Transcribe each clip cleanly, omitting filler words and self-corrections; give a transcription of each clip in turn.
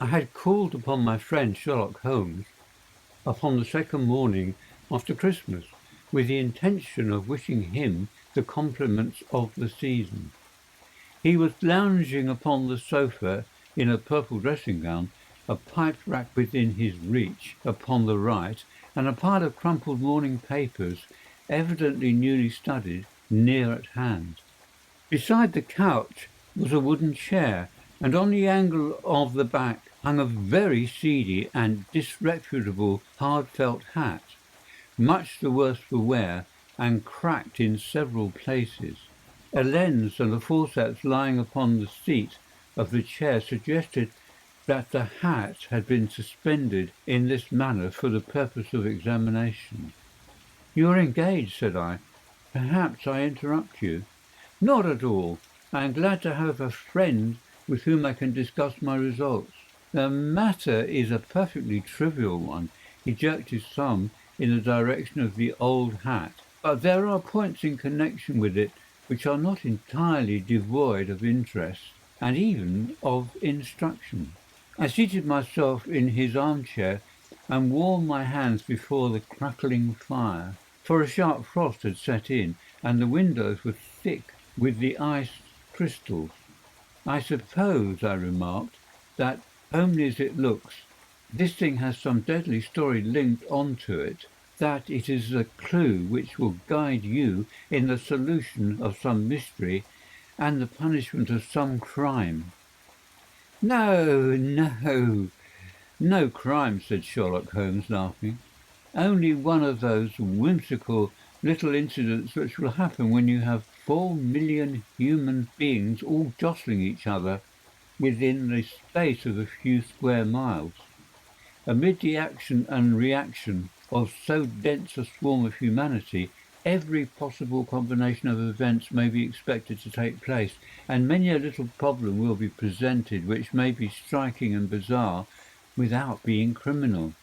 I had called upon my friend Sherlock Holmes upon the second morning after Christmas, with the intention of wishing him the compliments of the season. He was lounging upon the sofa in a purple dressing-gown, a pipe-rack within his reach upon the right, and a pile of crumpled morning papers, evidently newly studied, near at hand. Beside the couch was a wooden chair, and on the angle of the back hung a very seedy and disreputable hard felt hat, much the worse for wear and cracked in several places. A lens and the forceps lying upon the seat of the chair suggested that the hat had been suspended in this manner for the purpose of examination. "You are engaged," said I. "Perhaps I interrupt you." "Not at all. I am glad to have a friend with whom I can discuss my results. The matter is a perfectly trivial one." He jerked his thumb in the direction of the old hat. "But there are points in connection with it which are not entirely devoid of interest and even of instruction." I seated myself in his armchair and warmed my hands before the crackling fire, for a sharp frost had set in, and the windows were thick with the ice crystals. "I suppose," I remarked, "that, homely as it looks, this thing has some deadly story linked on to it, that it is a clue which will guide you in the solution of some mystery and the punishment of some crime." "No, no, no crime," said Sherlock Holmes, laughing. "Only one of those whimsical little incidents which will happen when you have 4,000,000 human beings all jostling each other within the space of a few square miles. Amid the action and reaction of so dense a swarm of humanity, every possible combination of events may be expected to take place, and many a little problem will be presented which may be striking and bizarre without being criminal.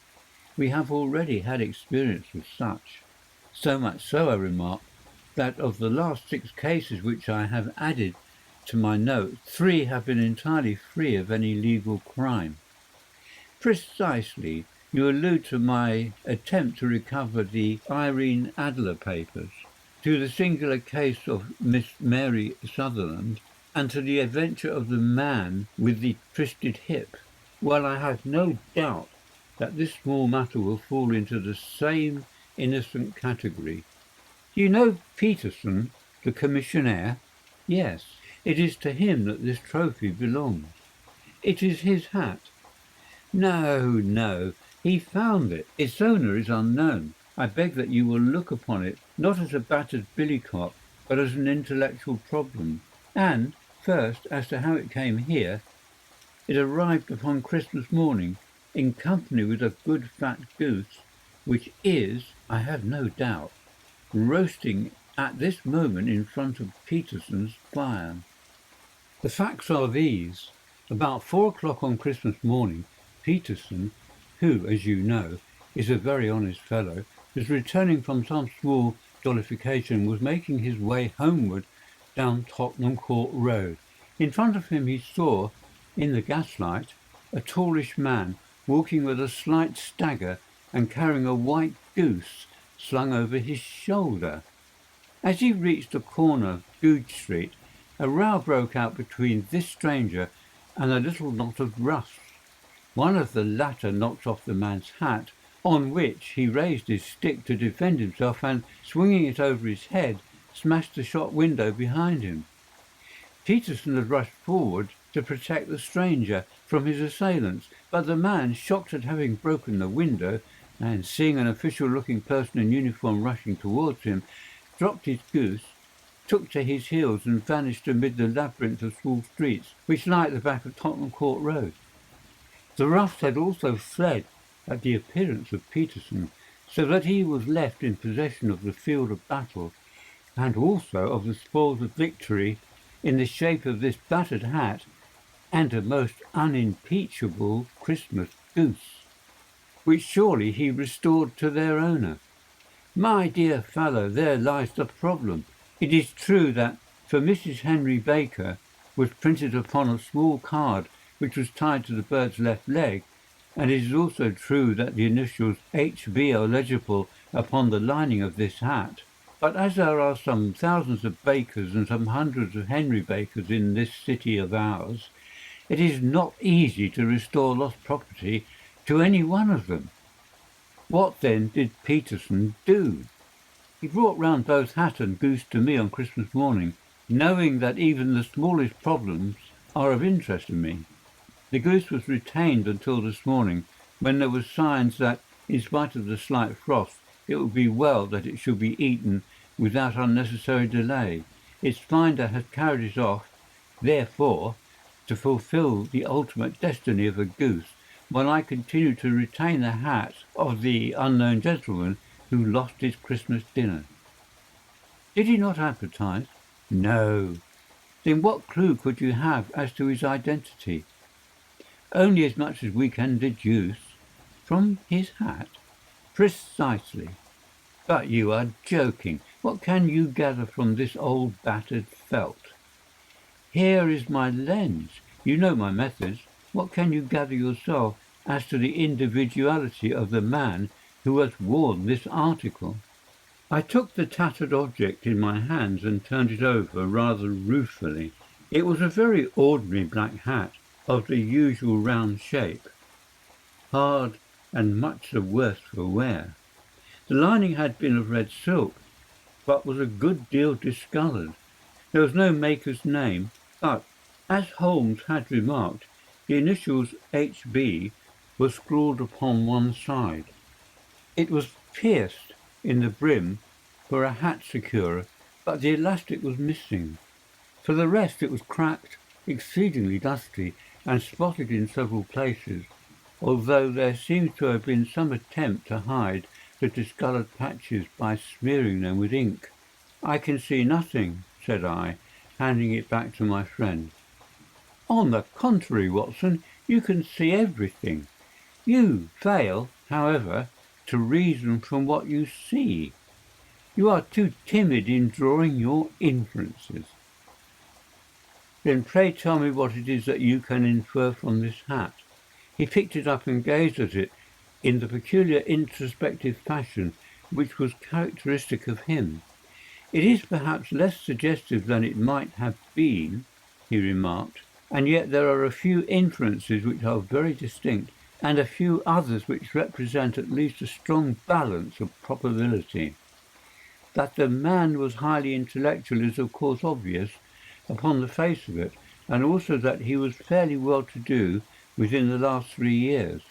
We have already had experience with such. So much so," I remarked, "that of the last 6 cases which I have added to my notes, 3 have been entirely free of any legal crime." "Precisely. You allude to my attempt to recover the Irene Adler papers, to the singular case of Miss Mary Sutherland, and to the adventure of the man with the twisted hip. Well, I have no doubt that this small matter will fall into the same innocent category. Do you know Peterson, the commissionaire?" "Yes. It is to him that this trophy belongs." "It is his hat." "No, no. He found it. Its owner is unknown. I beg that you will look upon it not as a battered billycock, but as an intellectual problem. And, first, as to how it came here. It arrived upon Christmas morning, in company with a good fat goose, which is, I have no doubt, roasting at this moment in front of Peterson's fire. The facts are these. About 4 o'clock on Christmas morning, Peterson, who, as you know, is a very honest fellow, was returning from some small jollification and was making his way homeward down Tottenham Court Road. In front of him he saw, in the gaslight, a tallish man walking with a slight stagger and carrying a white goose slung over his shoulder. As he reached the corner of Goodge Street, a row broke out between this stranger and a little knot of roughs. One of the latter knocked off the man's hat, on which he raised his stick to defend himself and, swinging it over his head, smashed the shop window behind him. Peterson had rushed forward to protect the stranger from his assailants, but the man, shocked at having broken the window, and seeing an official-looking person in uniform rushing towards him, dropped his goose, took to his heels and vanished amid the labyrinth of small streets which lie at the back of Tottenham Court Road. The roughs had also fled at the appearance of Peterson, so that he was left in possession of the field of battle, and also of the spoils of victory in the shape of this battered hat and a most unimpeachable Christmas goose, which surely he restored to their owner. My dear fellow, there lies the problem. It is true that for Mrs. Henry Baker was printed upon a small card which was tied to the bird's left leg, and it is also true that the initials HB are legible upon the lining of this hat. But as there are some thousands of bakers and some hundreds of Henry Bakers in this city of ours, it is not easy to restore lost property to any one of them. What then did Peterson do? He brought round both hat and goose to me on Christmas morning, knowing that even the smallest problems are of interest to me. The goose was retained until this morning, when there were signs that, in spite of the slight frost, it would be well that it should be eaten without unnecessary delay. Its finder has carried it off, therefore, to fulfil the ultimate destiny of a goose, while I continue to retain the hat of the unknown gentleman who lost his Christmas dinner. Did he not advertise? No. Then what clue could you have as to his identity? Only as much as we can deduce. From his hat? Precisely. But you are joking. What can you gather from this old battered felt? Here is my lens. You know my methods. What can you gather yourself as to the individuality of the man who has worn this article? I took the tattered object in my hands and turned it over rather ruefully. It was a very ordinary black hat, of the usual round shape, hard and much the worse for wear. The lining had been of red silk, but was a good deal discoloured. There was no maker's name, but, as Holmes had remarked, the initials HB were scrawled upon one side. It was pierced in the brim for a hat securer, but the elastic was missing. For the rest it was cracked, exceedingly dusty, and spotted in several places, although there seems to have been some attempt to hide the discoloured patches by smearing them with ink. I can see nothing, said I, handing it back to my friend. On the contrary, Watson, you can see everything. You fail, however, to reason from what you see. You are too timid in drawing your inferences. Then pray tell me what it is that you can infer from this hat. He picked it up and gazed at it in the peculiar introspective fashion which was characteristic of him. It is perhaps less suggestive than it might have been, he remarked, and yet there are a few inferences which are very distinct, and a few others which represent at least a strong balance of probability. That the man was highly intellectual is of course obvious upon the face of it, and also that he was fairly well-to-do within the last 3 years,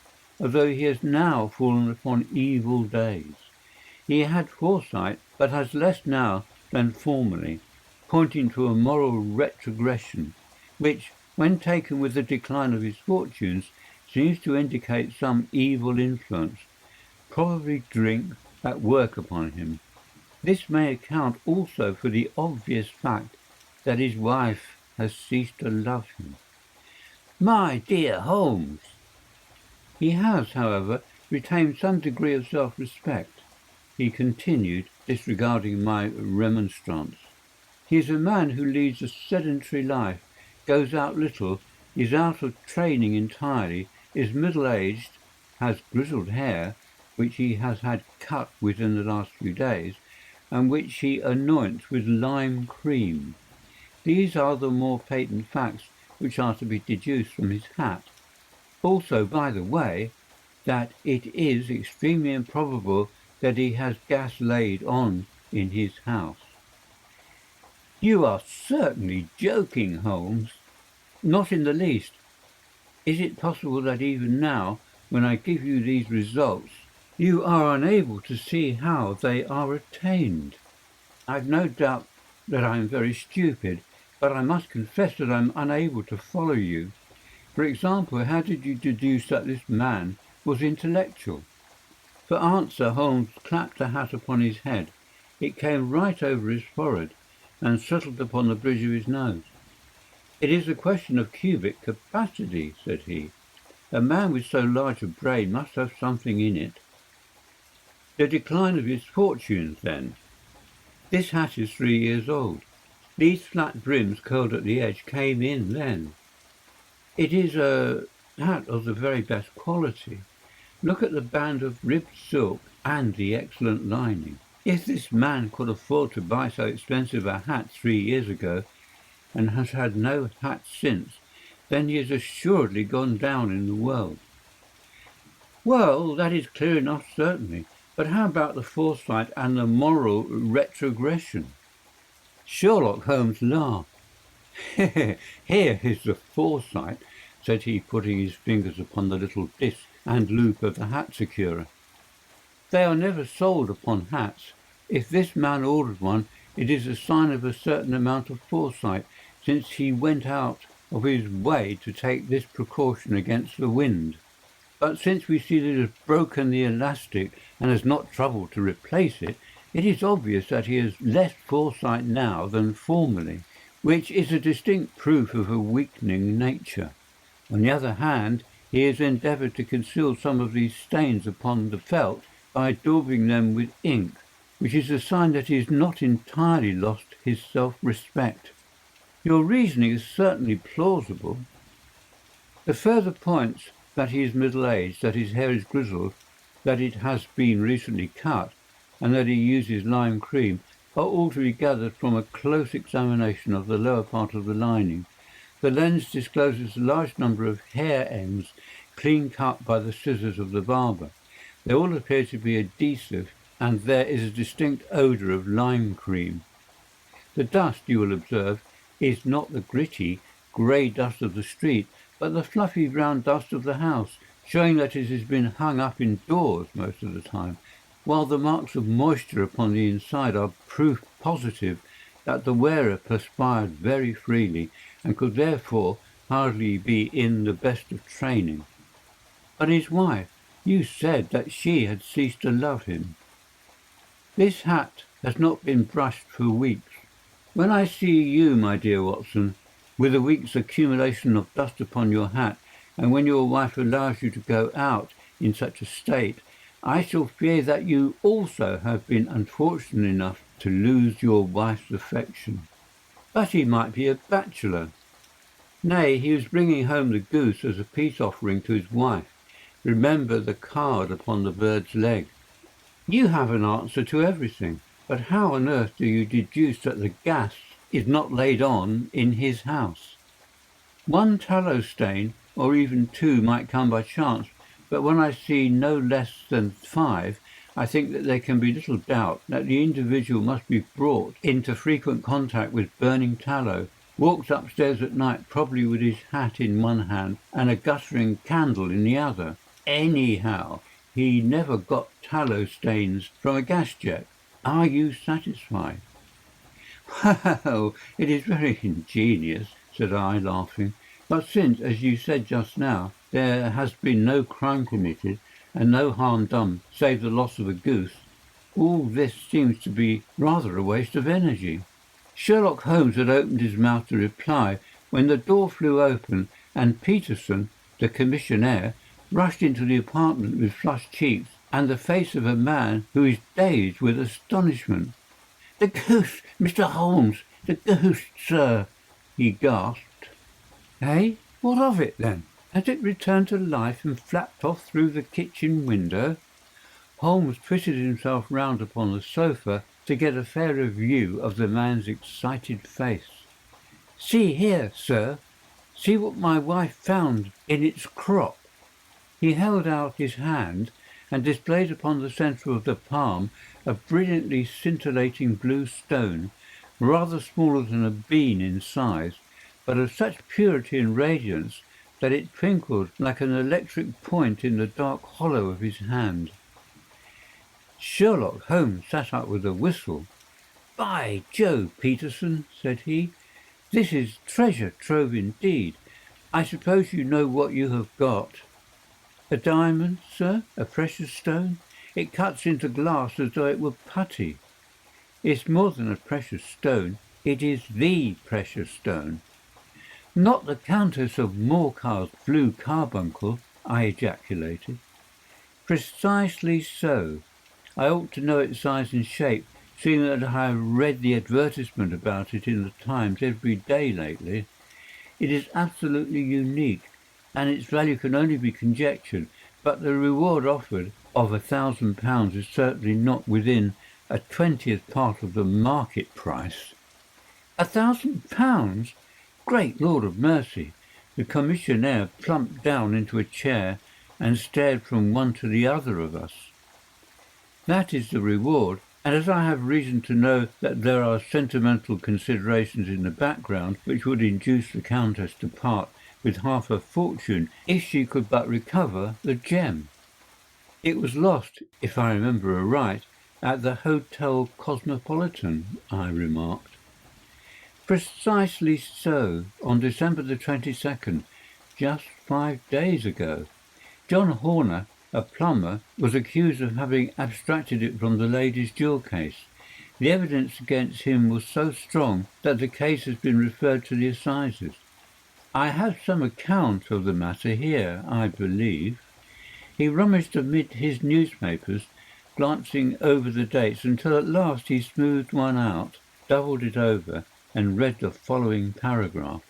although he has now fallen upon evil days. He had foresight, but has less now than formerly, pointing to a moral retrogression, which, when taken with the decline of his fortunes, seems to indicate some evil influence, probably drink, at work upon him. This may account also for the obvious fact that his wife has ceased to love him. My dear Holmes! He has, however, retained some degree of self-respect, he continued, disregarding my remonstrance. He is a man who leads a sedentary life, goes out little, is out of training entirely, is middle-aged, has grizzled hair, which he has had cut within the last few days, and which he anoints with lime cream. These are the more patent facts which are to be deduced from his hat. Also, by the way, that it is extremely improbable that he has gas laid on in his house. You are certainly joking, Holmes. Not in the least. Is it possible that even now, when I give you these results, you are unable to see how they are attained? I've no doubt that I am very stupid, but I must confess that I am unable to follow you. For example, how did you deduce that this man was intellectual? For answer, Holmes clapped the hat upon his head. It came right over his forehead and settled upon the bridge of his nose. It is a question of cubic capacity, said he. A man with so large a brain must have something in it. The decline of his fortunes, then. This hat is 3 years old. These flat brims curled at the edge came in then. It is a hat of the very best quality. Look at the band of ribbed silk and the excellent lining. If this man could afford to buy so expensive a hat 3 years ago, and has had no hat since, then he has assuredly gone down in the world. Well, that is clear enough, certainly. But how about the foresight and the moral retrogression? Sherlock Holmes laughed. Here is the foresight, said he, putting his fingers upon the little disc and loop of the hat securer. They are never sold upon hats. If this man ordered one, it is a sign of a certain amount of foresight, since he went out of his way to take this precaution against the wind. But since we see that he has broken the elastic and has not troubled to replace it, it is obvious that he has less foresight now than formerly, which is a distinct proof of a weakening nature. On the other hand, he has endeavoured to conceal some of these stains upon the felt by daubing them with ink, which is a sign that he has not entirely lost his self-respect. Your reasoning is certainly plausible. The further points that he is middle-aged, that his hair is grizzled, that it has been recently cut, and that he uses lime cream are all to be gathered from a close examination of the lower part of the lining. The lens discloses a large number of hair ends clean cut by the scissors of the barber. They all appear to be adhesive, and there is a distinct odour of lime cream. The dust, you will observe, is not the gritty, grey dust of the street, but the fluffy brown dust of the house, showing that it has been hung up indoors most of the time, while the marks of moisture upon the inside are proof positive that the wearer perspired very freely and could therefore hardly be in the best of training. But his wife, you said that she had ceased to love him. This hat has not been brushed for weeks. When I see you, my dear Watson, with a week's accumulation of dust upon your hat, and when your wife allows you to go out in such a state, I shall fear that you also have been unfortunate enough to lose your wife's affection. But he might be a bachelor. Nay, he was bringing home the goose as a peace offering to his wife. Remember the card upon the bird's leg. You have an answer to everything, but how on earth do you deduce that the gas is not laid on in his house? One tallow stain, or even two, might come by chance, but when I see no less than 5, I think that there can be little doubt that the individual must be brought into frequent contact with burning tallow, walks upstairs at night probably with his hat in one hand and a guttering candle in the other. Anyhow, he never got tallow stains from a gas jet. Are you satisfied? Well, it is very ingenious, said I, laughing. But since, as you said just now, there has been no crime committed and no harm done save the loss of a goose, all this seems to be rather a waste of energy. Sherlock Holmes had opened his mouth to reply when the door flew open and Peterson, the commissionaire, rushed into the apartment with flushed cheeks and the face of a man who is dazed with astonishment. "The goose, Mr. Holmes! The goose, sir!" he gasped. "Eh? What of it, then? Has it returned to life and flapped off through the kitchen window?" Holmes twisted himself round upon the sofa to get a fairer view of the man's excited face. "See here, sir. See what my wife found in its crop." He held out his hand and displayed upon the centre of the palm a brilliantly scintillating blue stone, rather smaller than a bean in size, but of such purity and radiance that it twinkled like an electric point in the dark hollow of his hand. Sherlock Holmes sat up with a whistle. "By Jove, Peterson," said he, "this is treasure trove indeed. I suppose you know what you have got." "A diamond, sir? A precious stone? It cuts into glass as though it were putty." "It's more than a precious stone. It is the precious stone." "Not the Countess of Morcar's blue carbuncle?" I ejaculated. "Precisely so. I ought to know its size and shape, seeing that I have read the advertisement about it in the Times every day lately. It is absolutely unique, and its value can only be conjectured, but the reward offered of £1,000 is certainly not within a 20th part of the market price. £1,000? Great Lord of mercy! The commissionaire plumped down into a chair and stared from one to the other of us. That is the reward, and as I have reason to know that there are sentimental considerations in the background which would induce the Countess to part with half her fortune if she could but recover the gem. It was lost, if I remember aright, at the Hotel Cosmopolitan, I remarked. Precisely so, on December the 22nd, just 5 days ago. John Horner, a plumber, was accused of having abstracted it from the lady's jewel case. The evidence against him was so strong that the case has been referred to the assizes. I have some account of the matter here, I believe. He rummaged amid his newspapers, glancing over the dates until at last he smoothed one out, doubled it over, and read the following paragraph.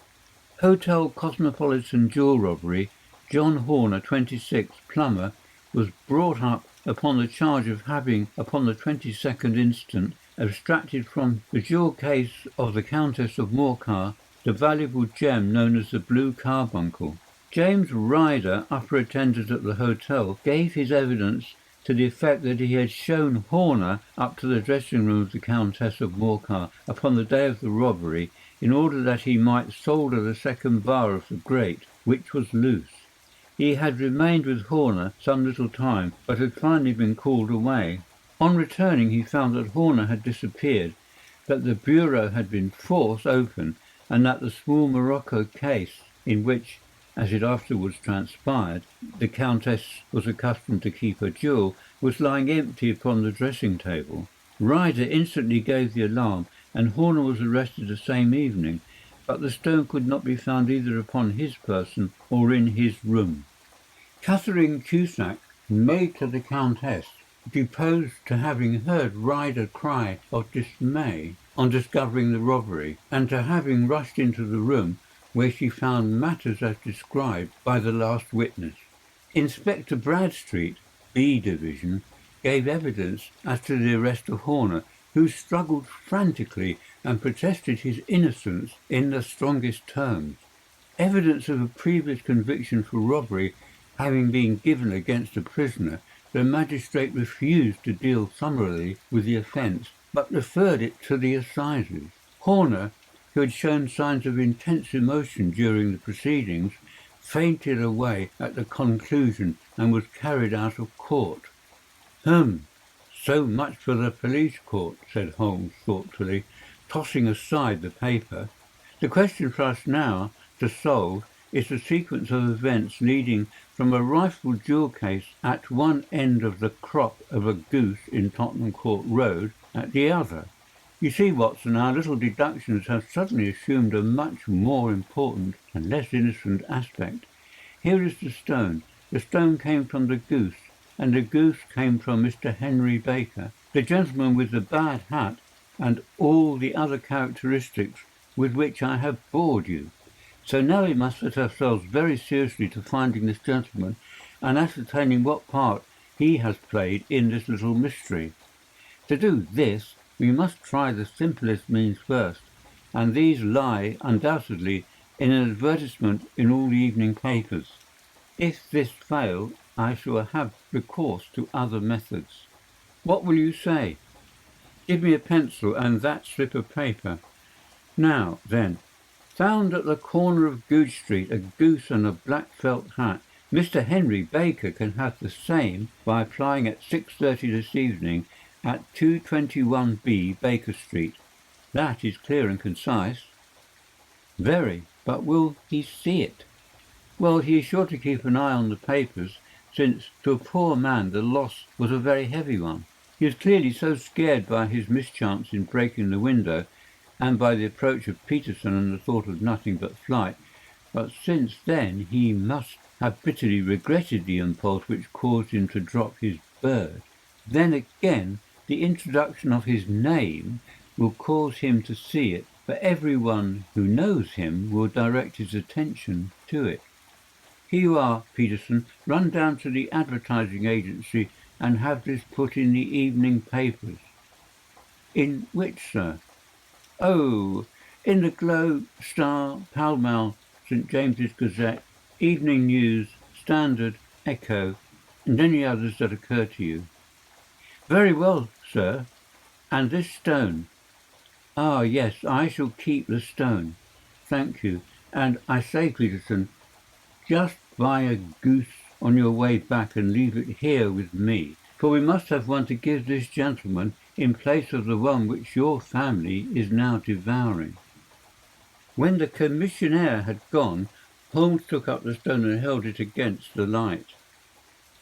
Hotel Cosmopolitan jewel robbery. John Horner, 26, plumber, was brought up upon the charge of having, upon the 22nd instant, abstracted from the jewel case of the Countess of Morcar the valuable gem known as the Blue Carbuncle. James Ryder, upper attendant at the hotel, gave his evidence to the effect that he had shown Horner up to the dressing room of the Countess of Morcar upon the day of the robbery in order that he might solder the second bar of the grate, which was loose. He had remained with Horner some little time, but had finally been called away. On returning, he found that Horner had disappeared, that the bureau had been forced open, and that the small morocco case, in which, as it afterwards transpired, the Countess was accustomed to keep her jewel, was lying empty upon the dressing-table. Ryder instantly gave the alarm, and Horner was arrested the same evening, but the stone could not be found either upon his person or in his room. Catherine Cusack, maid to the Countess, deposed to having heard Ryder cry of dismay on discovering the robbery, and to having rushed into the room where she found matters as described by the last witness. Inspector Bradstreet, B Division, gave evidence as to the arrest of Horner, who struggled frantically and protested his innocence in the strongest terms. Evidence of a previous conviction for robbery having been given against a prisoner, the magistrate refused to deal summarily with the offence, but referred it to the assizes. Horner, who had shown signs of intense emotion during the proceedings, fainted away at the conclusion and was carried out of court. So much for the police court, said Holmes thoughtfully, tossing aside the paper. The question for us now to solve is the sequence of events leading from a rifled jewel case at one end of the crop of a goose in Tottenham Court Road at the other. You see, Watson, our little deductions have suddenly assumed a much more important and less innocent aspect. Here is the stone. The stone came from the goose, and the goose came from Mr. Henry Baker, the gentleman with the bad hat and all the other characteristics with which I have bored you. So now we must set ourselves very seriously to finding this gentleman and ascertaining what part he has played in this little mystery. To do this, we must try the simplest means first, and these lie, undoubtedly, in an advertisement in all the evening papers. If this fail, I shall have recourse to other methods. What will you say? Give me a pencil and that slip of paper. Now, then, found at the corner of Goodge Street a goose and a black felt hat. Mr. Henry Baker can have the same by applying at 6:30 this evening at 221B Baker Street. That is clear and concise. Very, but will he see it? Well, he is sure to keep an eye on the papers, since to a poor man the loss was a very heavy one. He was clearly so scared by his mischance in breaking the window, and by the approach of Peterson and the thought of nothing but flight, but since then he must have bitterly regretted the impulse which caused him to drop his bird. Then again, the introduction of his name will cause him to see it but everyone who knows him will direct his attention to it. Here you are, Peterson. Run down to the advertising agency and have this put in the evening papers. In which, sir? Oh, in the Globe, Star, Pall Mall, St. James's Gazette, Evening News, Standard, Echo, and any others that occur to you. Very well, sir. And this stone? Ah, yes, I shall keep the stone. Thank you. And I say, Peterson, just buy a goose on your way back and leave it here with me, for we must have one to give this gentleman in place of the one which your family is now devouring. When the commissionaire had gone, Holmes took up the stone and held it against the light.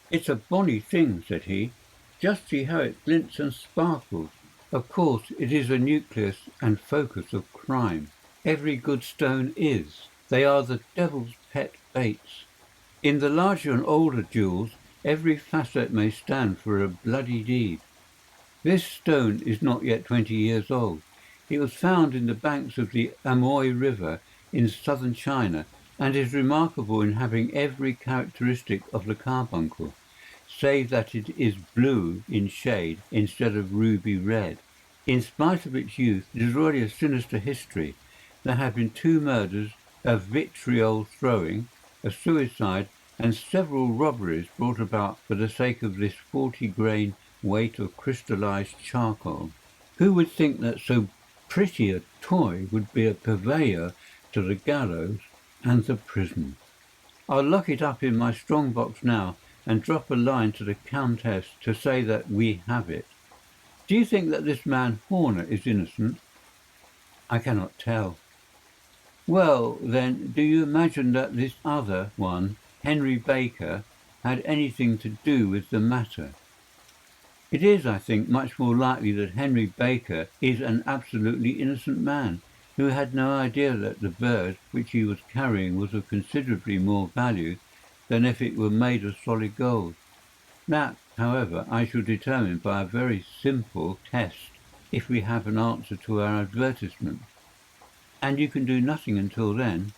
It's a bonny thing, said he. Just see how it glints and sparkles. Of course, it is a nucleus and focus of crime. Every good stone is. They are the devil's pet baits. In the larger and older jewels, every facet may stand for a bloody deed. This stone is not yet 20 years old. It was found in the banks of the Amoy River in southern China and is remarkable in having every characteristic of the carbuncle, save that it is blue in shade instead of ruby red. In spite of its youth, it is already a sinister history. There have been 2 murders, a vitriol throwing, a suicide, and several robberies brought about for the sake of this 40-grain weight of crystallized charcoal. Who would think that so pretty a toy would be a purveyor to the gallows and the prison? I'll lock it up in my strong box now and drop a line to the Countess to say that we have it. Do you think that this man Horner is innocent? I cannot tell. Well, then, do you imagine that this other one, Henry Baker, had anything to do with the matter? It is, I think, much more likely that Henry Baker is an absolutely innocent man who had no idea that the bird which he was carrying was of considerably more value than if it were made of solid gold. That, however, I shall determine by a very simple test if we have an answer to our advertisement. And you can do nothing until then?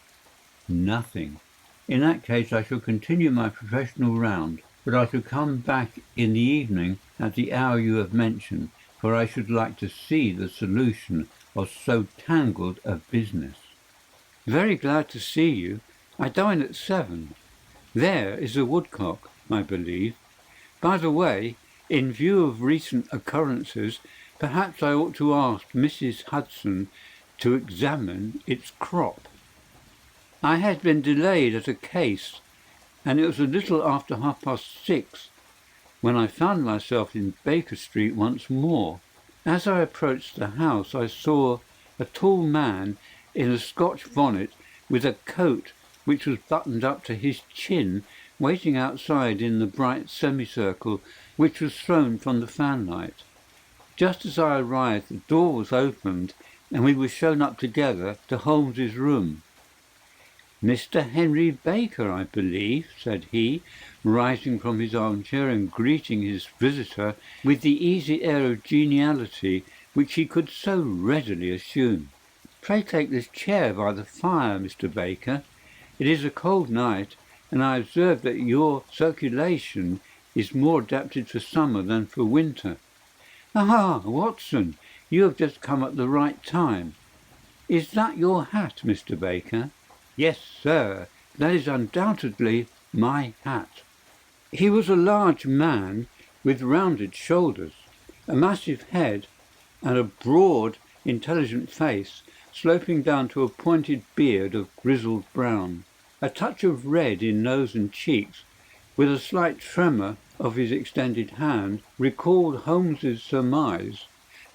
Nothing. In that case I shall continue my professional round, but I shall come back in the evening at the hour you have mentioned, for I should like to see the solution of so tangled a business. Very glad to see you. I dine at 7. There is a woodcock, I believe. By the way, in view of recent occurrences, perhaps I ought to ask Mrs. Hudson to examine its crop. I had been delayed at a case, and it was a little after 6:30 when I found myself in Baker Street once more. As I approached the house, I saw a tall man in a Scotch bonnet with a coat which was buttoned up to his chin, waiting outside in the bright semicircle which was thrown from the fanlight. Just as I arrived, the door was opened, and we were shown up together to Holmes's room. "Mr. Henry Baker, I believe," said he, rising from his armchair and greeting his visitor with the easy air of geniality which he could so readily assume. "Pray take this chair by the fire, Mr. Baker. It is a cold night, and I observe that your circulation is more adapted for summer than for winter. Ah, Watson, you have just come at the right time. Is that your hat, Mr. Baker?" "Yes, sir, that is undoubtedly my hat." He was a large man with rounded shoulders, a massive head, and a broad, intelligent face sloping down to a pointed beard of grizzled brown. A touch of red in nose and cheeks, with a slight tremor of his extended hand, recalled Holmes's surmise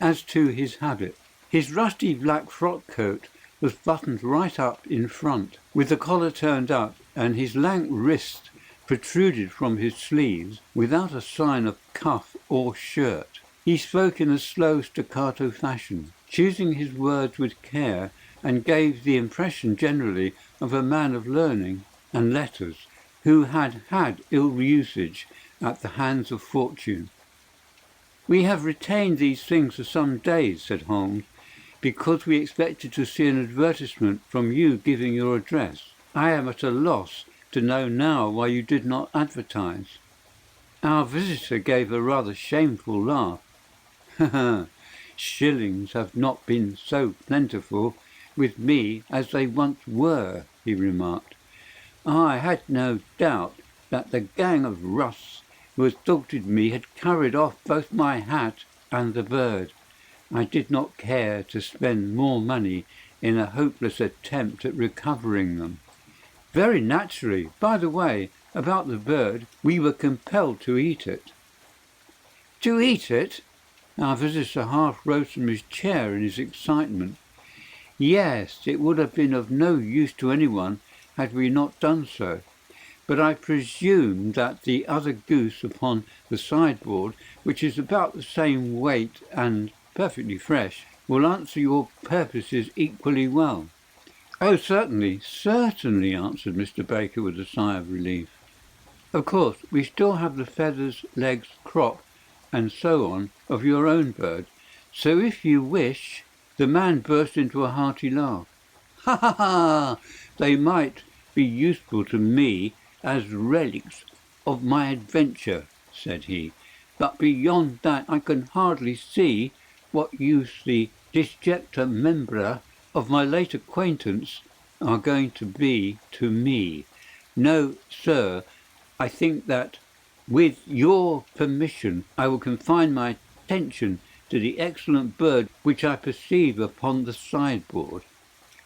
as to his habit. His rusty black frock coat was buttoned right up in front, with the collar turned up, and his lank wrists protruded from his sleeves without a sign of cuff or shirt. He spoke in a slow staccato fashion, choosing his words with care, and gave the impression generally of a man of learning and letters who had had ill usage at the hands of fortune. "We have retained these things for some days," said Holmes. because we expected to see an advertisement from you giving your address. I am at a loss to know now why you did not advertise." Our visitor gave a rather shameful laugh. "Shillings have not been so plentiful with me as they once were," he remarked. "I had no doubt that the gang of roughs who assaulted me had carried off both my hat and the bird. I did not care to spend more money in a hopeless attempt at recovering them." "Very naturally. By the way, about the bird, we were compelled to eat it." "To eat it?" Our visitor half rose from his chair in his excitement. "Yes, it would have been of no use to anyone had we not done so. But I presume that the other goose upon the sideboard, which is about the same weight and perfectly fresh, will answer your purposes equally well." "Oh, certainly, certainly," answered Mr. Baker with a sigh of relief. "Of course, we still have the feathers, legs, crop, and so on of your own bird, so if you wish—" The man burst into a hearty laugh. "Ha, ha, ha! They might be useful to me as relics of my adventure," said he, "but beyond that I can hardly see what use the disjecta membra of my late acquaintance are going to be to me. No, sir, I think that, with your permission, I will confine my attention to the excellent bird which I perceive upon the sideboard."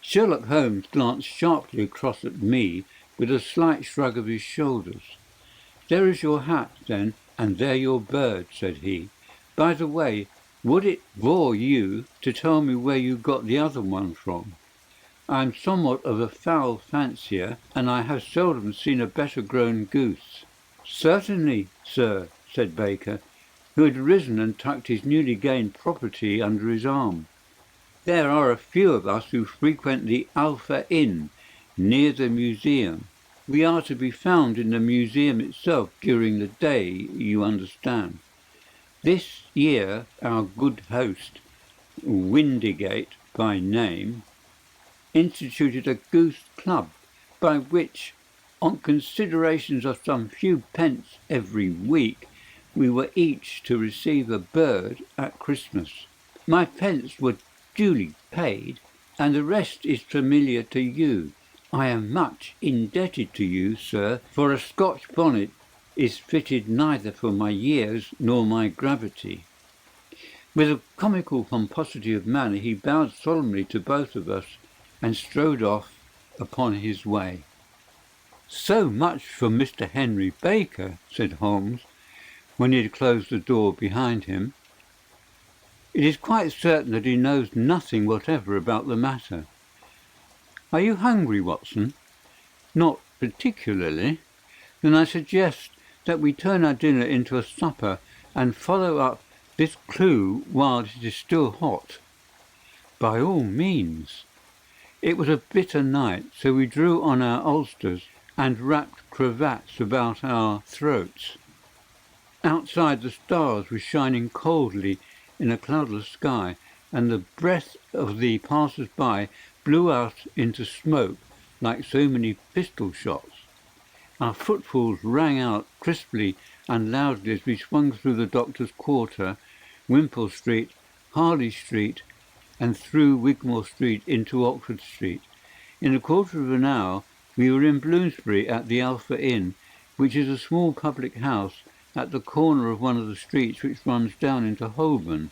Sherlock Holmes glanced sharply across at me with a slight shrug of his shoulders. "There is your hat, then, and there your bird," said he. "By the way, would it bore you to tell me where you got the other one from? I am somewhat of a fowl fancier, and I have seldom seen a better grown goose." "Certainly, sir," said Baker, who had risen and tucked his newly gained property under his arm. "There are a few of us who frequent the Alpha Inn, near the museum. We are to be found in the museum itself during the day, you understand. This year our good host, Windigate by name, instituted a goose club, by which, on considerations of some few pence every week, we were each to receive a bird at Christmas. My pence were duly paid, and the rest is familiar to you. I am much indebted to you, sir, for a Scotch bonnet is fitted neither for my years nor my gravity." With a comical pomposity of manner he bowed solemnly to both of us and strode off upon his way. "So much for Mr. Henry Baker," said Holmes, when he had closed the door behind him. "It is quite certain that he knows nothing whatever about the matter. Are you hungry, Watson?" "Not particularly." "Then I suggest that we turn our dinner into a supper and follow up this clue while it is still hot." "By all means." It was a bitter night, so we drew on our ulsters and wrapped cravats about our throats. Outside the stars were shining coldly in a cloudless sky, and the breath of the passers-by blew out into smoke like so many pistol shots. Our footfalls rang out crisply and loudly as we swung through the Doctor's Quarter, Wimpole Street, Harley Street, and through Wigmore Street into Oxford Street. In a quarter of an hour we were in Bloomsbury at the Alpha Inn, which is a small public house at the corner of one of the streets which runs down into Holborn.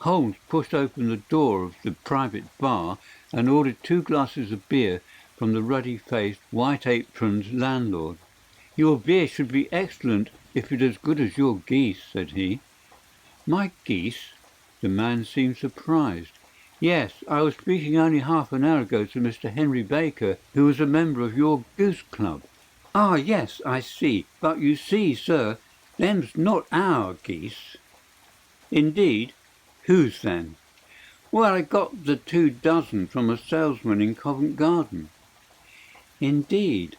Holmes pushed open the door of the private bar and ordered 2 glasses of beer from the ruddy-faced, white-aproned landlord. "Your beer should be excellent if it is as good as your geese," said he. "My geese?" The man seemed surprised. "Yes, I was speaking only half an hour ago to Mr. Henry Baker, who was a member of your goose club." "Ah, yes, I see. But you see, sir, them's not our geese." "Indeed? Whose then?" "Well, I got the 2 dozen from a salesman in Covent Garden." "Indeed?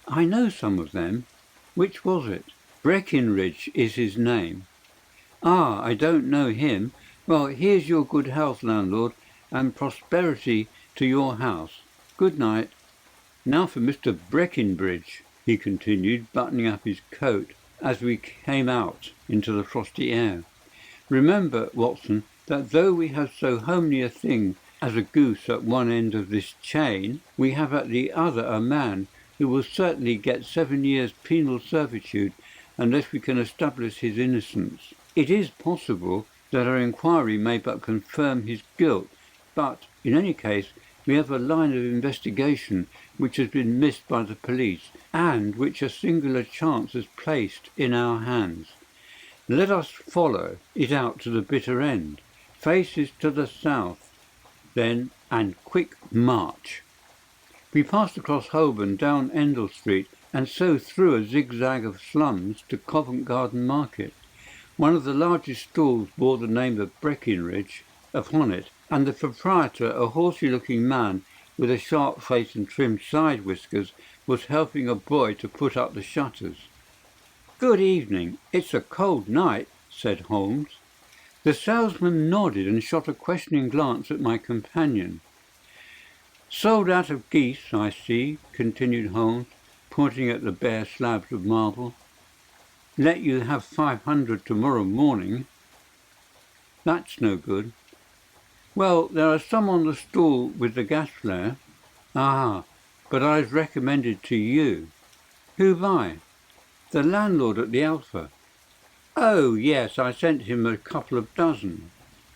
I know some of them. Which was it?" "Breckinridge is his name." "Ah, I don't know him. Well, here's your good health, landlord, and prosperity to your house. Good night. Now for Mr. Breckinridge, he continued, buttoning up his coat as we came out into the frosty air. Remember, Watson, that though we have so homely a thing as a goose at one end of this chain, we have at the other a man who will certainly get 7 years penal servitude unless we can establish his innocence. It is possible that our inquiry may but confirm his guilt, but, in any case, we have a line of investigation which has been missed by the police, and which a singular chance has placed in our hands. Let us follow it out to the bitter end. Faces to the south, then, and quick march. We passed across Holborn, down Endell Street, and so through a zigzag of slums to Covent Garden Market. One of the largest stalls bore the name of Breckinridge upon it, and the proprietor, a horsey-looking man with a sharp face and trimmed side whiskers, was helping a boy to put up the shutters. "Good evening. It's a cold night," said Holmes. The salesman nodded and shot a questioning glance at my companion. "Sold out of geese, I see," continued Holmes, pointing at the bare slabs of marble. "Let you have 500 tomorrow morning." "That's no good." "Well, there are some on the stall with the gas flare." "Ah, but I was recommended to you." "Who by?" "The landlord at the Alpha." "Oh, yes, I sent him a couple of dozen.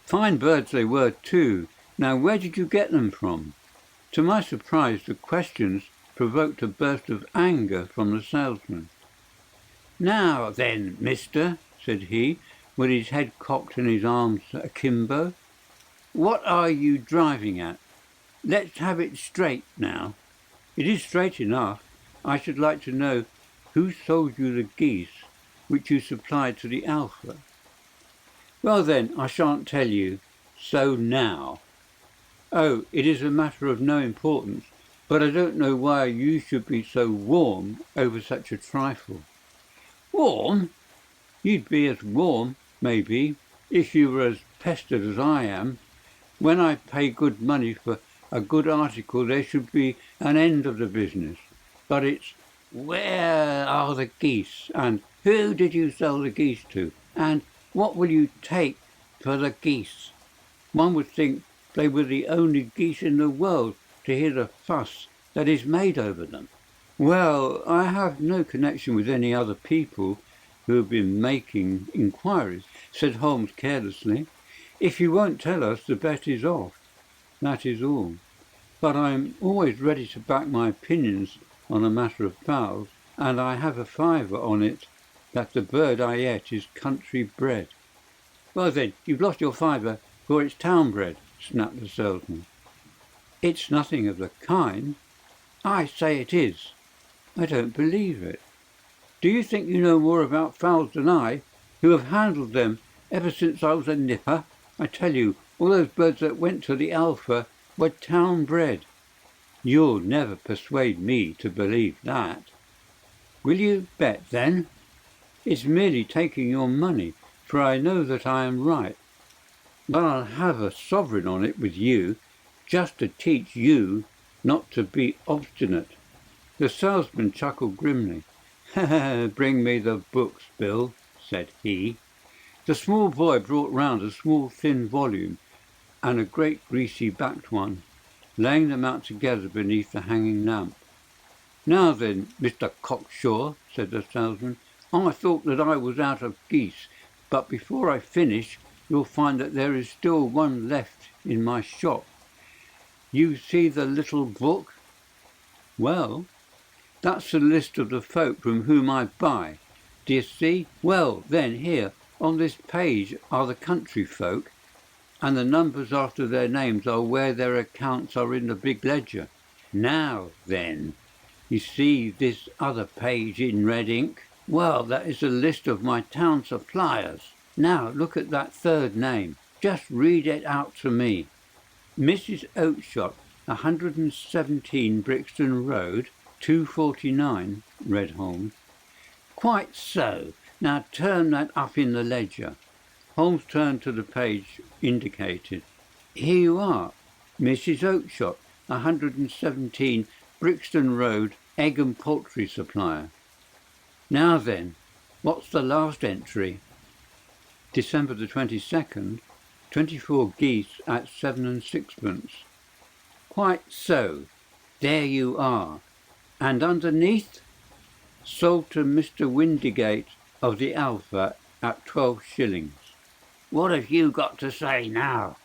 Fine birds they were, too. Now, where did you get them from?" To my surprise, the questions provoked a burst of anger from the salesman. "Now then, mister," said he, with his head cocked and his arms akimbo, "what are you driving at? Let's have it straight now." "It is straight enough. I should like to know who sold you the geese which you supplied to the Alpha." "Well then, I shan't tell you. So now." "Oh, it is a matter of no importance, but I don't know why you should be so warm over such a trifle." "Warm? You'd be as warm, maybe, if you were as pestered as I am. When I pay good money for a good article, there should be an end of the business. But it's, where are the geese, and who did you sell the geese to, and what will you take for the geese? One would think they were the only geese in the world to hear the fuss that is made over them." "Well, I have no connection with any other people who have been making inquiries," said Holmes carelessly. "If you won't tell us, the bet is off. That is all. But I am always ready to back my opinions on a matter of fowls, and I have a fiver on it that the bird I ate is country bred." "Well then, you've lost your fiver, for it's town bred," snapped the salesman. "It's nothing of the kind." "I say it is." "I don't believe it." "Do you think you know more about fowls than I, who have handled them ever since I was a nipper? I tell you, all those birds that went to the Alpha were town bred." "You'll never persuade me to believe that." "Will you bet, then?" "It's merely taking your money, for I know that I am right. But I'll have a sovereign on it with you, just to teach you not to be obstinate." The salesman chuckled grimly. "Bring me the books, Bill," said he. The small boy brought round a small thin volume and a great greasy-backed one, laying them out together beneath the hanging lamp. "Now then, Mr. Cocksure," said the salesman, "I thought that I was out of geese, but before I finish you'll find that there is still one left in my shop. You see the little book? Well, that's the list of the folk from whom I buy. Do you see? Well, then, here, on this page are the country folk, and the numbers after their names are where their accounts are in the big ledger. Now, then, you see this other page in red ink? Well, that is a list of my town suppliers. Now, look at that third name. Just read it out to me." "Mrs. Oakshott, 117 Brixton Road, 249, read Holmes. "Quite so. Now turn that up in the ledger." Holmes turned to the page indicated. "Here you are. Mrs. Oakshott, 117 Brixton Road, egg and poultry supplier. Now then, what's the last entry? December the 22nd, 24 geese at 7 and sixpence. Quite so. There you are. And underneath? Sold to Mr. Windigate of the Alpha at 12 shillings. What have you got to say now?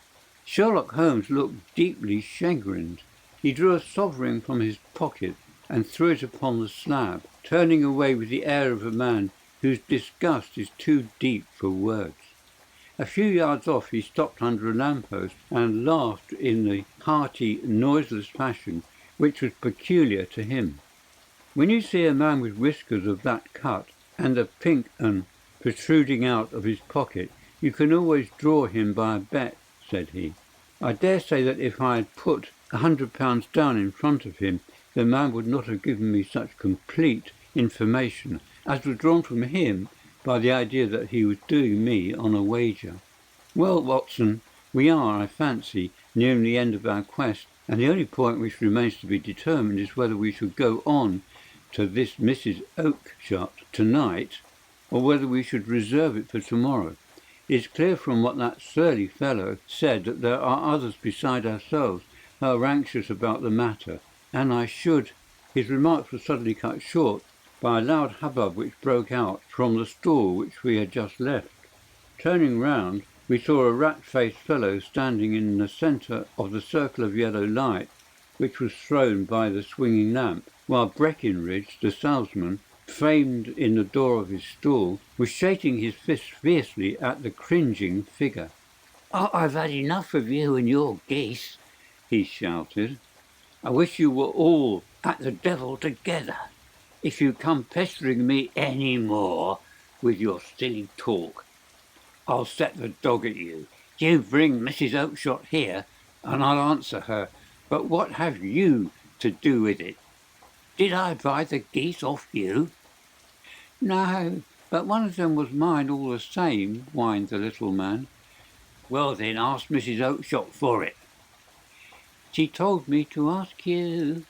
Sherlock Holmes looked deeply chagrined. He drew a sovereign from his pocket and threw it upon the slab, turning away with the air of a man whose disgust is too deep for words. A few yards off he stopped under a lamp-post and laughed in the hearty, noiseless fashion which was peculiar to him. When you see a man with whiskers of that cut and a pink un protruding out of his pocket, you can always draw him by a bet, said he. I dare say that if I had put £100 down in front of him, the man would not have given me such complete information as was drawn from him by the idea that he was doing me on a wager. Well, Watson, we are, I fancy, nearing the end of our quest, and the only point which remains to be determined is whether we should go on to this Mrs. Oakshott tonight, or whether we should reserve it for tomorrow. It is clear from what that surly fellow said that there are others beside ourselves who are anxious about the matter, and I should—" His remarks were suddenly cut short by a loud hubbub which broke out from the stall which we had just left. Turning round, we saw a rat-faced fellow standing in the centre of the circle of yellow light which was thrown by the swinging lamp, while Breckinridge, the salesman, framed in the door of his stall, was shaking his fist fiercely at the cringing figure. "Oh, I've had enough of you and your geese," he shouted. "I wish you were all at the devil together. If you come pestering me any more with your silly talk, I'll set the dog at you. You bring Mrs. Oakshott here, and I'll answer her. But what have you to do with it? Did I buy the geese off you?" "No, but one of them was mine all the same," whined the little man. "Well then, ask Mrs. Oakshott for it." "She told me to ask you."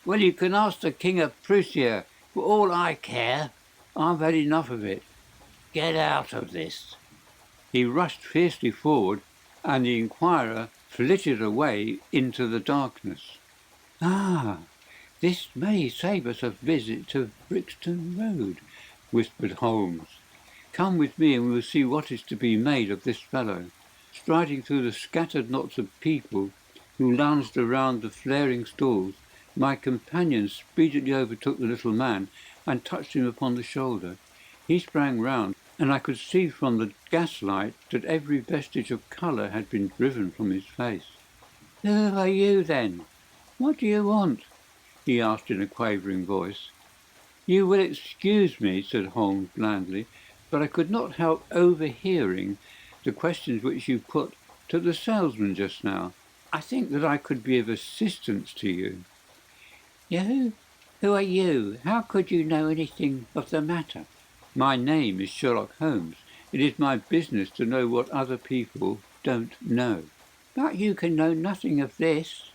"Well, you can ask the King of Prussia, for all I care. I've had enough of it. Get out of this." He rushed fiercely forward, and the inquirer flitted away into the darkness. "Ah, this may save us a visit to Brixton Road," whispered Holmes. "Come with me and we will see what is to be made of this fellow." Striding through the scattered knots of people who lounged around the flaring stalls, my companion speedily overtook the little man and touched him upon the shoulder. He sprang round, and I could see from the gaslight that every vestige of colour had been driven from his face. "Who are you, then? What do you want?" he asked in a quavering voice. "You will excuse me," said Holmes blandly, "but I could not help overhearing the questions which you put to the salesman just now. I think that I could be of assistance to you." "You? Who are you? How could you know anything of the matter?" "My name is Sherlock Holmes. It is my business to know what other people don't know." "But you can know nothing of this."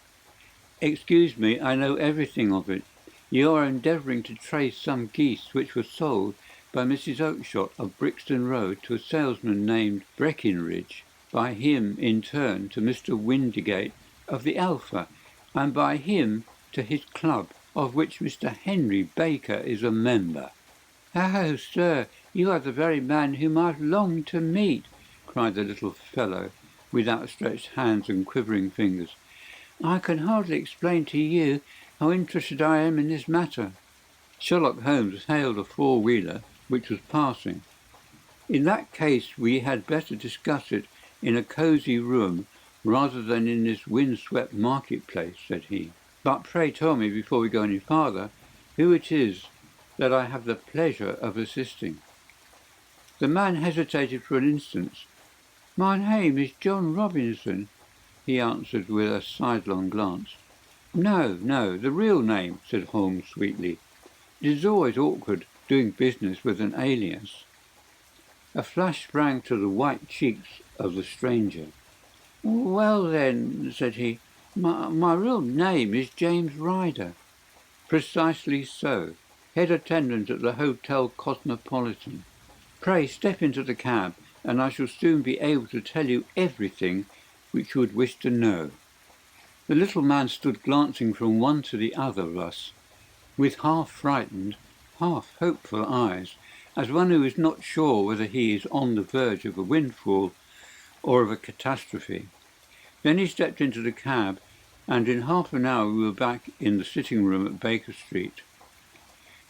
"Excuse me, I know everything of it. You are endeavouring to trace some geese which were sold by Mrs. Oakshott of Brixton Road to a salesman named Breckinridge, by him in turn to Mr. Windigate of the Alpha, and by him to his club, of which Mr. Henry Baker is a member." "Oh, sir, you are the very man whom I've longed to meet," cried the little fellow, with outstretched hands and quivering fingers. "I can hardly explain to you how interested I am in this matter." Sherlock Holmes hailed a four-wheeler which was passing. "In that case we had better discuss it in a cosy room rather than in this wind-swept market-place," said he. "But pray tell me, before we go any farther, who it is that I have the pleasure of assisting." The man hesitated for an instant. "My name is John Robinson," he answered with a sidelong glance. No, the real name," said Holmes sweetly. "It is always awkward doing business with an alias." A flush sprang to the white cheeks of the stranger. "Well, then," said he, My real name is James Ryder. Precisely so. Head attendant at the Hotel Cosmopolitan. Pray step into the cab, and I shall soon be able to tell you everything which you would wish to know. The little man stood glancing from one to the other of us, with half-frightened, half-hopeful eyes, as one who is not sure whether he is on the verge of a windfall or of a catastrophe. Then he stepped into the cab, and in half an hour we were back in the sitting room at Baker Street.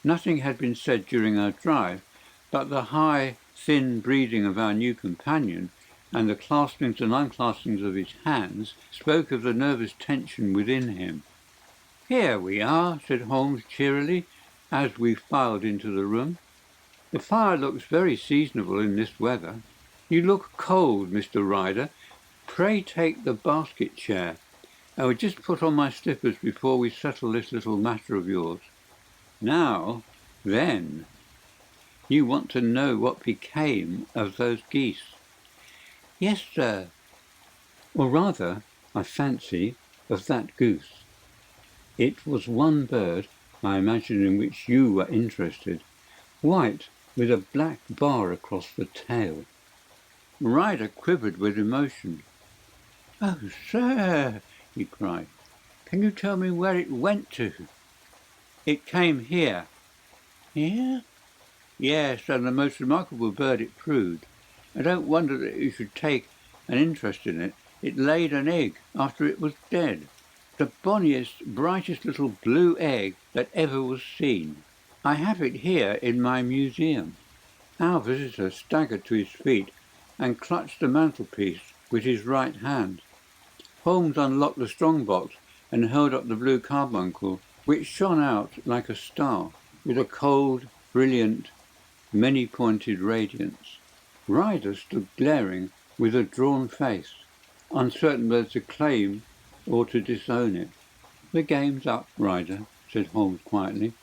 Nothing had been said during our drive, but the high, thin breathing of our new companion and the claspings and unclaspings of his hands spoke of the nervous tension within him. "Here we are," said Holmes cheerily, as we filed into the room. "The fire looks very seasonable in this weather. You look cold, Mr. Ryder. Pray take the basket chair. I will just put on my slippers before we settle this little matter of yours. Now, then, you want to know what became of those geese?" "Yes, sir." "Or rather, I fancy, of that goose. It was one bird, I imagine, in which you were interested, white with a black bar across the tail." Ryder quivered with emotion. "Oh, sir," he cried, "can you tell me where it went to?" "It came here." "Here?" "Yes, and a most remarkable bird it proved. I don't wonder that you should take an interest in it. It laid an egg after it was dead. The bonniest, brightest little blue egg that ever was seen. I have it here in my museum." Our visitor staggered to his feet and clutched the mantelpiece with his right hand. Holmes unlocked the strong-box and held up the blue carbuncle, which shone out like a star, with a cold, brilliant, many-pointed radiance. Ryder stood glaring with a drawn face, uncertain whether to claim or to disown it. "The game's up, Ryder," said Holmes quietly.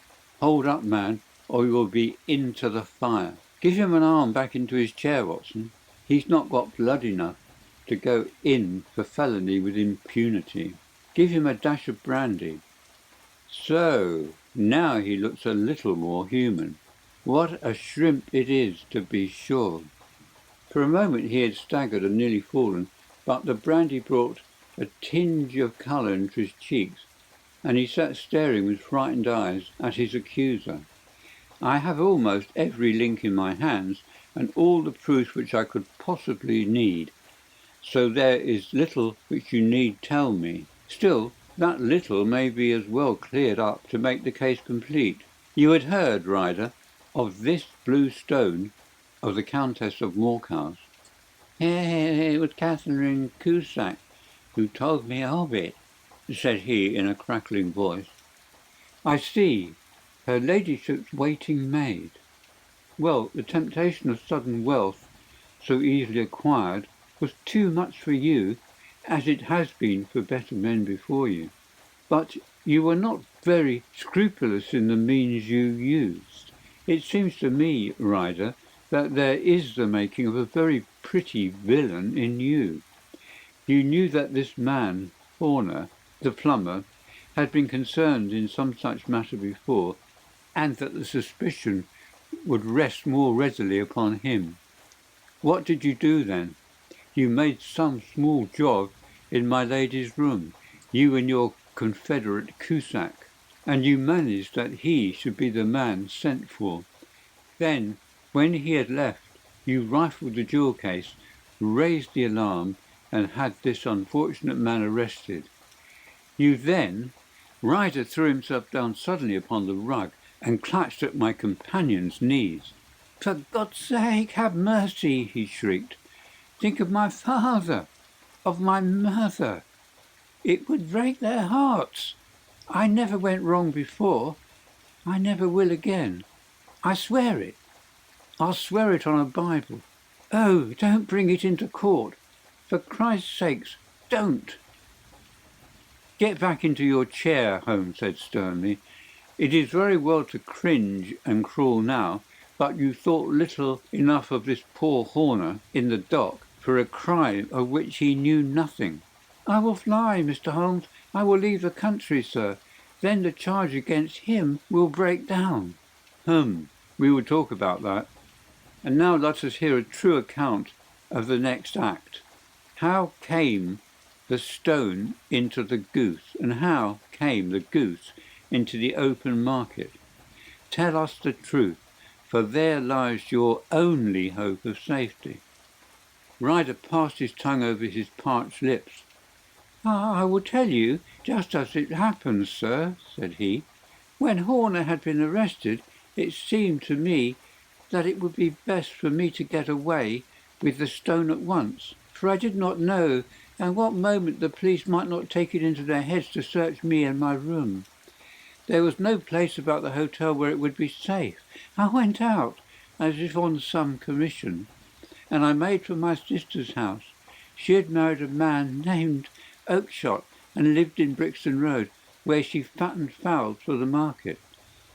"Hold up, man, or you will be into the fire. Give him an arm back into his chair, Watson. He's not got blood enough to go in for felony with impunity. Give him a dash of brandy. So, now he looks a little more human. What a shrimp it is, to be sure." For a moment he had staggered and nearly fallen, but the brandy brought a tinge of colour into his cheeks, and he sat staring with frightened eyes at his accuser. "I have almost every link in my hands, and all the proofs which I could possibly need, so there is little which you need tell me. Still, that little may be as well cleared up to make the case complete. You had heard, Ryder, of this blue stone of the Countess of Moorhouse?" "It was Catherine Cusack who told me of it," said he in a crackling voice. "I see. Her ladyship's waiting maid. Well, the temptation of sudden wealth, so easily acquired, was too much for you, as it has been for better men before you. But you were not very scrupulous in the means you used. It seems to me, Ryder, that there is the making of a very pretty villain in you. You knew that this man, Horner, the plumber, had been concerned in some such matter before, and that the suspicion would rest more readily upon him. What did you do then? You made some small job in my lady's room, you and your confederate Cusack, and you managed that he should be the man sent for. Then, when he had left, you rifled the jewel case, raised the alarm, and had this unfortunate man arrested. You then—" Ryder threw himself down suddenly upon the rug and clutched at my companion's knees. "For God's sake, have mercy!" he shrieked. "Think of my father, of my mother. It would break their hearts. I never went wrong before. I never will again. I swear it. I'll swear it on a Bible. Oh, don't bring it into court. For Christ's sake, don't." "Get back into your chair," Holmes said sternly. "It is very well to cringe and crawl now, but you thought little enough of this poor Horner in the dock for a crime of which he knew nothing. I will fly, Mr. Holmes. I will leave the country, sir. Then the charge against him will break down. We will talk about that. And now let us hear a true account of the next act. How came the stone into the goose, and how came the goose into the open market? Tell us the truth, for there lies your only hope of safety. Ryder passed his tongue over his parched lips. I will tell you just as it happened, sir, said he. When Horner had been arrested, it seemed to me that it would be best for me to get away with the stone at once, for I did not know at what moment the police might not take it into their heads to search me and my room. There was no place about the hotel where it would be safe. I went out, as if on some commission, and I made for my sister's house. She had married a man named Oakshott and lived in Brixton Road, where she fattened fowls for the market.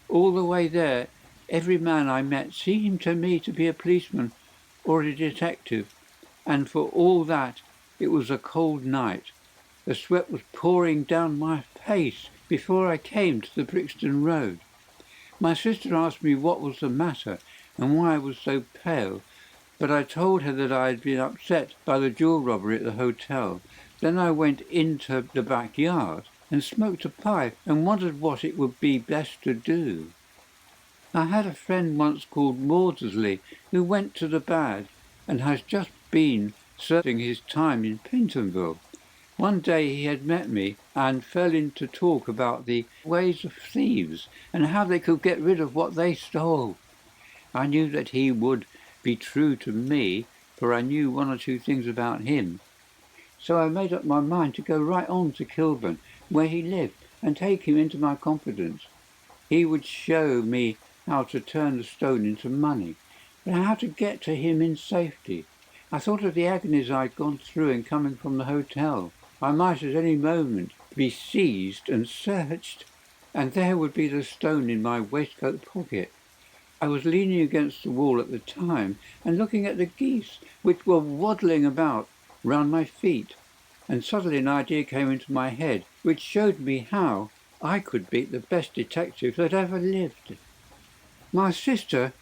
All the way there, every man I met seemed to me to be a policeman or a detective, and for all that, it was a cold night. The sweat was pouring down my face before I came to the Brixton Road. My sister asked me what was the matter and why I was so pale, but I told her that I had been upset by the jewel robbery at the hotel. Then I went into the backyard and smoked a pipe and wondered what it would be best to do. I had a friend once called Maudsley who went to the bad and has just been serving his time in Pentonville. One day he had met me and fell into talk about the ways of thieves and how they could get rid of what they stole. I knew that he would be true to me, for I knew one or two things about him. So I made up my mind to go right on to Kilburn, where he lived, and take him into my confidence. He would show me how to turn the stone into money, but how to get to him in safety. I thought of the agonies I had gone through in coming from the hotel. I might at any moment be seized and searched, and there would be the stone in my waistcoat pocket. I was leaning against the wall at the time and looking at the geese, which were waddling about round my feet, and suddenly an idea came into my head, which showed me how I could beat the best detective that ever lived. My sister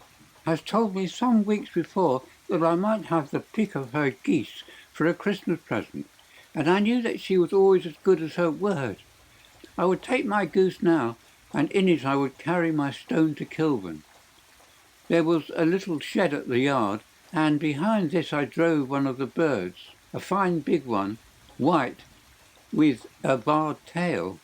has told me some weeks before that I might have the pick of her geese for a Christmas present, and I knew that she was always as good as her word. I would take my goose now, and in it I would carry my stone to Kilburn. There was a little shed at the yard, and behind this I drove one of the birds, a fine big one, white, with a barred tail.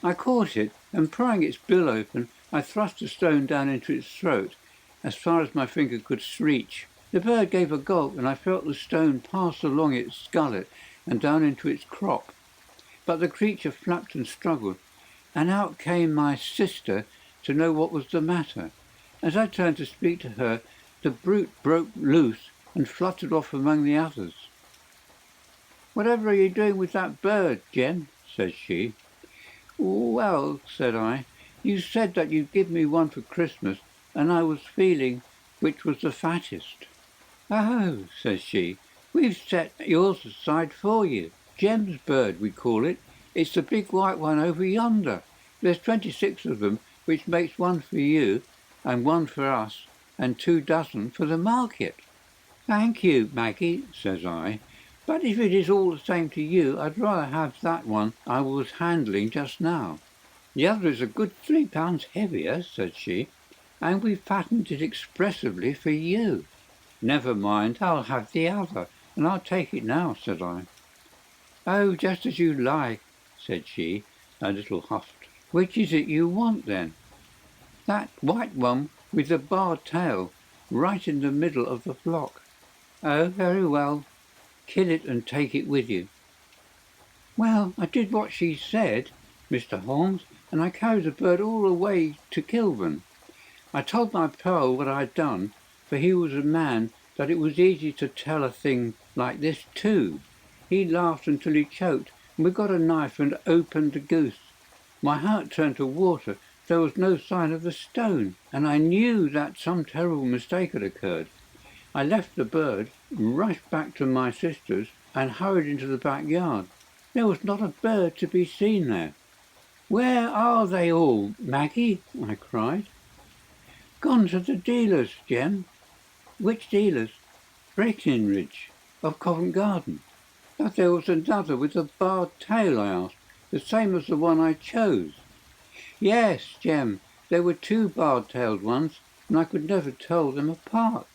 I caught it, and prying its bill open, I thrust the stone down into its throat, as far as my finger could reach. The bird gave a gulp, and I felt the stone pass along its gullet and down into its crop. But the creature flapped and struggled, and out came my sister to know what was the matter. As I turned to speak to her, the brute broke loose and fluttered off among the others. "Whatever are you doing with that bird, Jem?" says she. "Well," said I, "you said that you'd give me one for Christmas, and I was feeling which was the fattest." "Oh," says she, "we've set yours aside for you. Jem's bird, we call it. It's the big white one over yonder. There's 26 of them, which makes one for you, and one for us, and 2 dozen for the market." "Thank you, Maggie," says I, "but if it is all the same to you, I'd rather have that one I was handling just now." "The other is a good 3 pounds heavier," said she, "and we fattened it expressively for you." "Never mind, I'll have the other, and I'll take it now," said I. "Oh, just as you like," said she, a little huffed. "Which is it you want, then?" "That white one with the barred tail, right in the middle of the flock." "Oh, very well. Kill it and take it with you." Well, I did what she said, Mr. Holmes, and I carried the bird all the way to Kilburn. I told my pal what I had done, for he was a man that it was easy to tell a thing like this to. He laughed until he choked, and we got a knife and opened the goose. My heart turned to water. There was no sign of the stone, and I knew that some terrible mistake had occurred. I left the bird, rushed back to my sister's, and hurried into the backyard. There was not a bird to be seen there. "Where are they all, Maggie?" I cried. "Gone to the dealers, Jem." "Which dealers?" "Breckenridge, of Covent Garden." "But there was another with a barred tail," I asked. "The same as the one I chose." "Yes, Jem, there were two barred-tailed ones, and I could never tell them apart.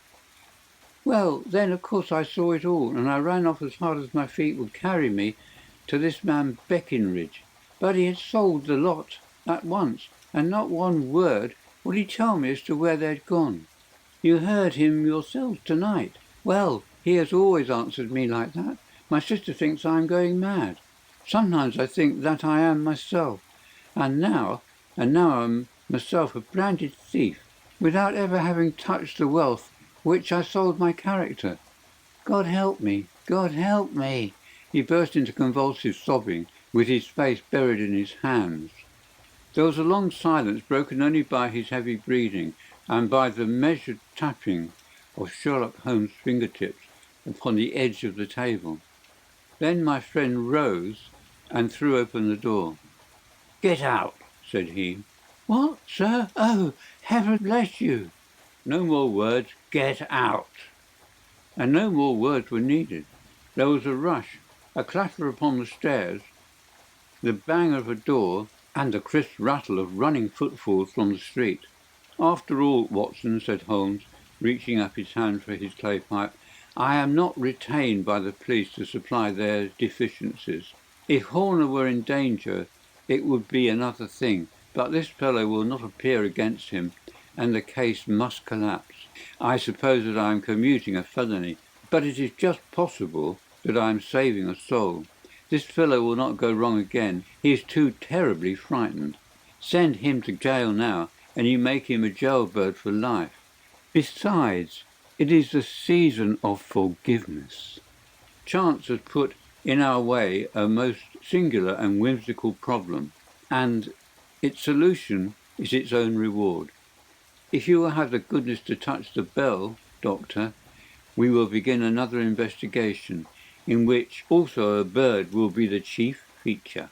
Well, then, of course, I saw it all, and I ran off as hard as my feet would carry me to this man Breckenridge. But he had sold the lot at once, and not one word would he tell me as to where they had gone. You heard him yourselves tonight. Well, he has always answered me like that. My sister thinks I am going mad. Sometimes I think that I am myself. And now I am myself a branded thief, without ever having touched the wealth for which I sold my character. God help me! God help me!" He burst into convulsive sobbing, with his face buried in his hands. There was a long silence, broken only by his heavy breathing and by the measured tapping of Sherlock Holmes' fingertips upon the edge of the table. Then my friend rose and threw open the door. "Get out," said he. "What, sir? Oh, heaven bless you!" "No more words. Get out." And no more words were needed. There was a rush, a clatter upon the stairs, the bang of a door, and the crisp rattle of running footfalls from the street. "After all, Watson," said Holmes, reaching up his hand for his clay pipe, "I am not retained by the police to supply their deficiencies. If Horner were in danger, it would be another thing, but this fellow will not appear against him, and the case must collapse. I suppose that I am commuting a felony, but it is just possible that I am saving a soul. This fellow will not go wrong again. He is too terribly frightened. Send him to jail now, and you make him a jailbird for life. Besides, it is the season of forgiveness. Chance has put in our way a most singular and whimsical problem, and its solution is its own reward. If you will have the goodness to touch the bell, Doctor, we will begin another investigation, in which also a bird will be the chief feature."